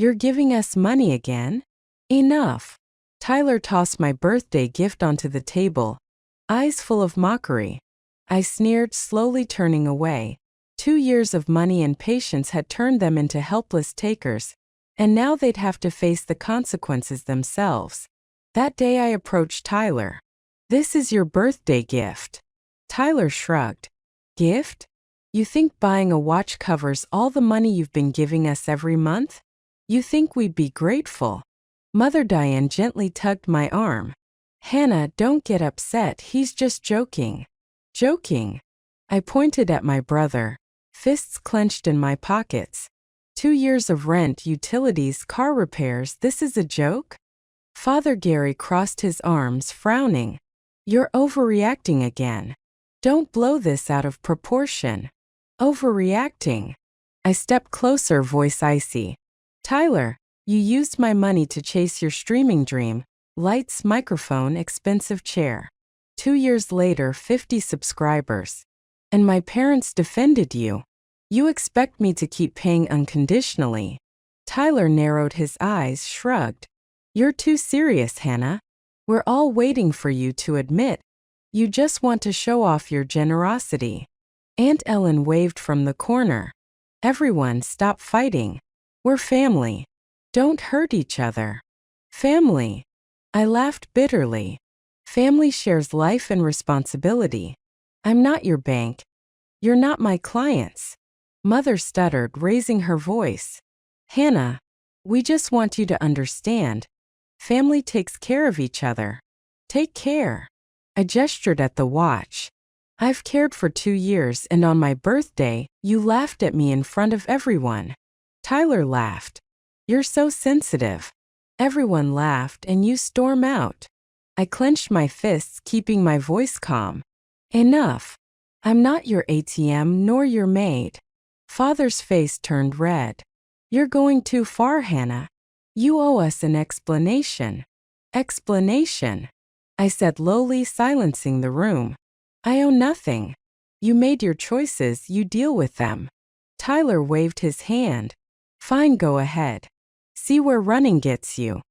You're giving us money again? Enough. Tyler tossed my birthday gift onto the table, eyes full of mockery. I sneered, slowly turning away. 2 years of money and patience had turned them into helpless takers, and now they'd have to face the consequences themselves. That day I approached Tyler. "This is your birthday gift." Tyler shrugged. "Gift? You think buying a watch covers all the money you've been giving us every month? You think we'd be grateful?" Mother Diane gently tugged my arm. "Hannah, don't get upset, he's just joking." "Joking?" I pointed at my brother, fists clenched in my pockets. 2 years of rent, utilities, car repairs, this is a joke? Father Gary crossed his arms, frowning. "You're overreacting again. Don't blow this out of proportion." "Overreacting?" I stepped closer, voice icy. "Tyler, you used my money to chase your streaming dream. Lights, microphone, expensive chair. 2 years later, 50 subscribers. And my parents defended you. You expect me to keep paying unconditionally." Tyler narrowed his eyes, shrugged. "You're too serious, Hannah. We're all waiting for you to admit. You just want to show off your generosity." Aunt Ellen waved from the corner. "Everyone, stop fighting. We're family. Don't hurt each other." "Family?" I laughed bitterly. "Family shares life and responsibility. I'm not your bank. You're not my clients." Mother stuttered, raising her voice. "Hannah, we just want you to understand. Family takes care of each other. Take care." I gestured at the watch. "I've cared for 2 years, and on my birthday, you laughed at me in front of everyone." Tyler laughed. "You're so sensitive." Everyone laughed, and you storm out. I clenched my fists, keeping my voice calm. "Enough. I'm not your ATM nor your maid." Father's face turned red. "You're going too far, Hannah. You owe us an explanation." "Explanation?" I said lowly, silencing the room. "I owe nothing. You made your choices, you deal with them." Tyler waved his hand. "Fine, go ahead. See where running gets you."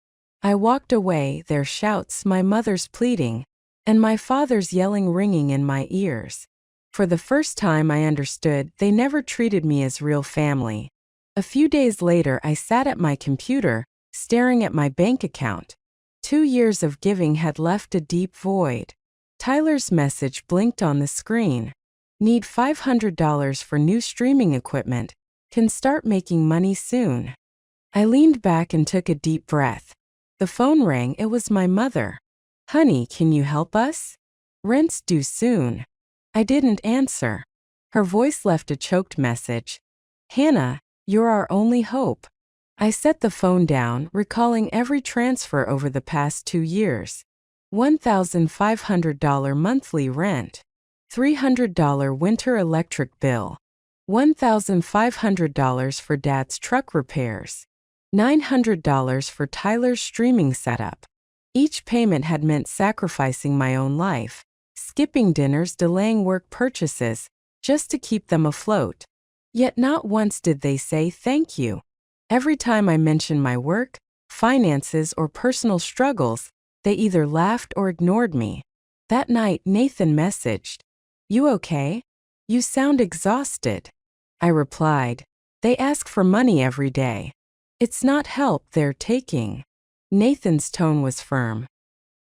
I walked away, their shouts, my mother's pleading, and my father's yelling ringing in my ears. For the first time I understood they never treated me as real family. A few days later I sat at my computer, staring at my bank account. 2 years of giving had left a deep void. Tyler's message blinked on the screen. "Need $500 for new streaming equipment. Can start making money soon." I leaned back and took a deep breath. The phone rang. It was my mother. "Honey, can you help us? Rent's due soon." I didn't answer. Her voice left a choked message. "Hannah, you're our only hope." I set the phone down, recalling every transfer over the past 2 years. $1,500 monthly rent. $300 winter electric bill. $1,500 for Dad's truck repairs. $900 for Tyler's streaming setup. Each payment had meant sacrificing my own life, skipping dinners, delaying work purchases, just to keep them afloat. Yet not once did they say thank you. Every time I mentioned my work, finances, or personal struggles, they either laughed or ignored me. That night, Nathan messaged, "You okay? You sound exhausted." I replied, "They ask for money every day. It's not help they're taking." Nathan's tone was firm.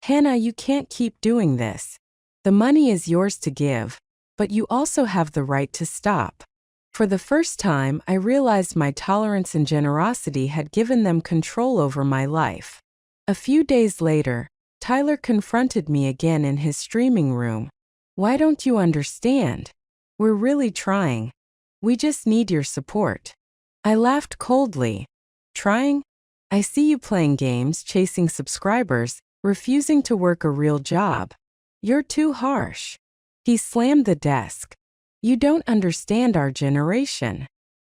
"Hannah, you can't keep doing this. The money is yours to give, but you also have the right to stop." For the first time, I realized my tolerance and generosity had given them control over my life. A few days later, Tyler confronted me again in his streaming room. "Why don't you understand? We're really trying. We just need your support." I laughed coldly. "Trying? I see you playing games, chasing subscribers, refusing to work a real job. You're too harsh." He slammed the desk. "You don't understand our generation."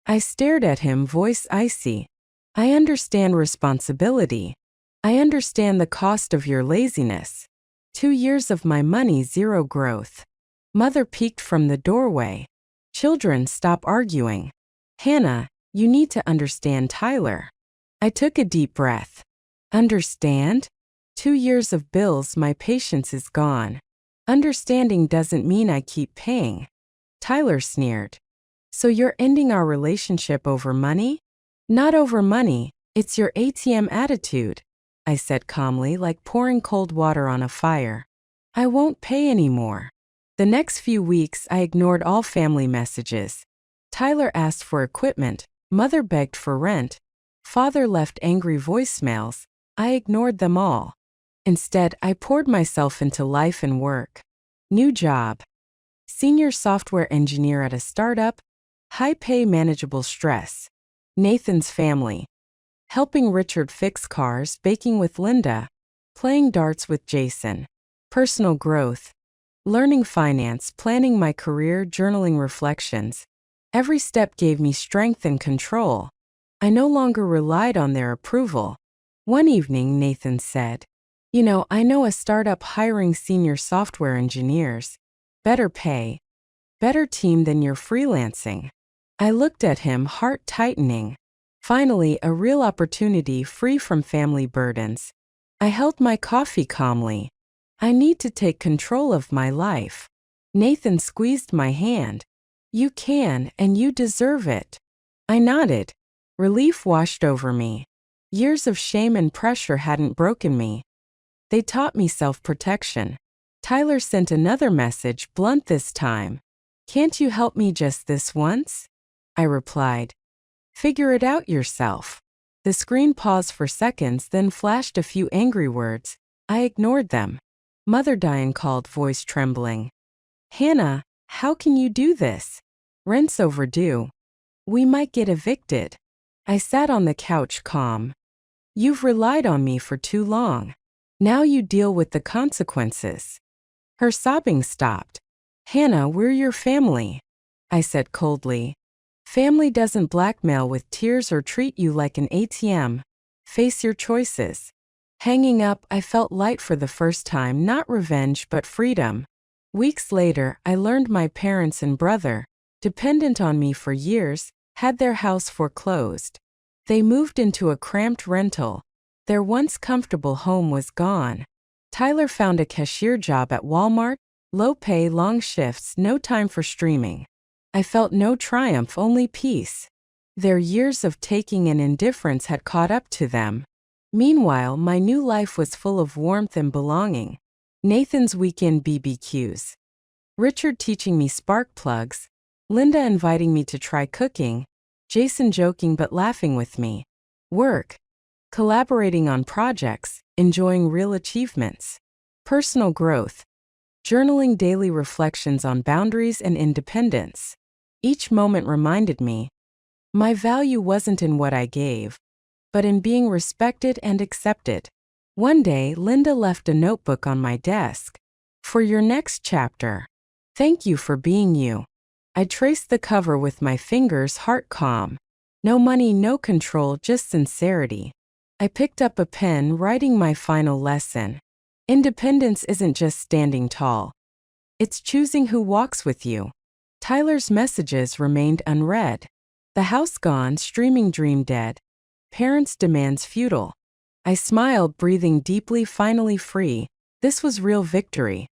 I stared at him, voice icy. "I understand responsibility. I understand the cost of your laziness. 2 years of my money, 0 growth." Mother peeked from the doorway. "Children, stop arguing. Hannah, you need to understand Tyler." I took a deep breath. Understand? 2 years of bills, my patience is gone. Understanding doesn't mean I keep paying. Tyler sneered. So you're ending our relationship over money? Not over money, it's your ATM attitude, I said calmly, like pouring cold water on a fire. I won't pay anymore. The next few weeks, I ignored all family messages. Tyler asked for equipment, mother begged for rent, father left angry voicemails. I ignored them all. Instead, I poured myself into life and work. New job. Senior software engineer at a startup. High pay, manageable stress. Nathan's family. Helping Richard fix cars, baking with Linda. Playing darts with Jason. Personal growth. Learning finance, planning my career, journaling reflections. Every step gave me strength and control. I no longer relied on their approval. One evening, Nathan said, I know a startup hiring senior software engineers. Better pay. Better team than you're freelancing. I looked at him, heart tightening. Finally, a real opportunity free from family burdens. I held my coffee calmly. I need to take control of my life. Nathan squeezed my hand. You can, and you deserve it. I nodded. Relief washed over me. Years of shame and pressure hadn't broken me. They taught me self-protection. Tyler sent another message, blunt this time. Can't you help me just this once? I replied. Figure it out yourself. The screen paused for seconds, then flashed a few angry words. I ignored them. Mother Diane called, voice trembling. Hannah, how can you do this? Rent's overdue. We might get evicted. I sat on the couch, calm. You've relied on me for too long. Now you deal with the consequences. Her sobbing stopped. Hannah, we're your family, I said coldly. Family doesn't blackmail with tears or treat you like an ATM. Face your choices. Hanging up, I felt light for the first time, not revenge but freedom. Weeks later, I learned my parents and brother, dependent on me for years, had their house foreclosed. They moved into a cramped rental. Their once comfortable home was gone. Tyler found a cashier job at Walmart, low pay, long shifts, no time for streaming. I felt no triumph, only peace. Their years of taking and indifference had caught up to them. Meanwhile, my new life was full of warmth and belonging. Nathan's weekend BBQs. Richard teaching me spark plugs. Linda inviting me to try cooking. Jason joking but laughing with me. Work. Collaborating on projects, enjoying real achievements. Personal growth. Journaling daily reflections on boundaries and independence. Each moment reminded me, my value wasn't in what I gave, but in being respected and accepted. One day, Linda left a notebook on my desk. For your next chapter. Thank you for being you. I traced the cover with my fingers, heart calm. No money, no control, just sincerity. I picked up a pen, writing my final lesson. Independence isn't just standing tall. It's choosing who walks with you. Tyler's messages remained unread. The house gone, streaming dream dead. Parents' demands futile. I smiled, breathing deeply, finally free. This was real victory.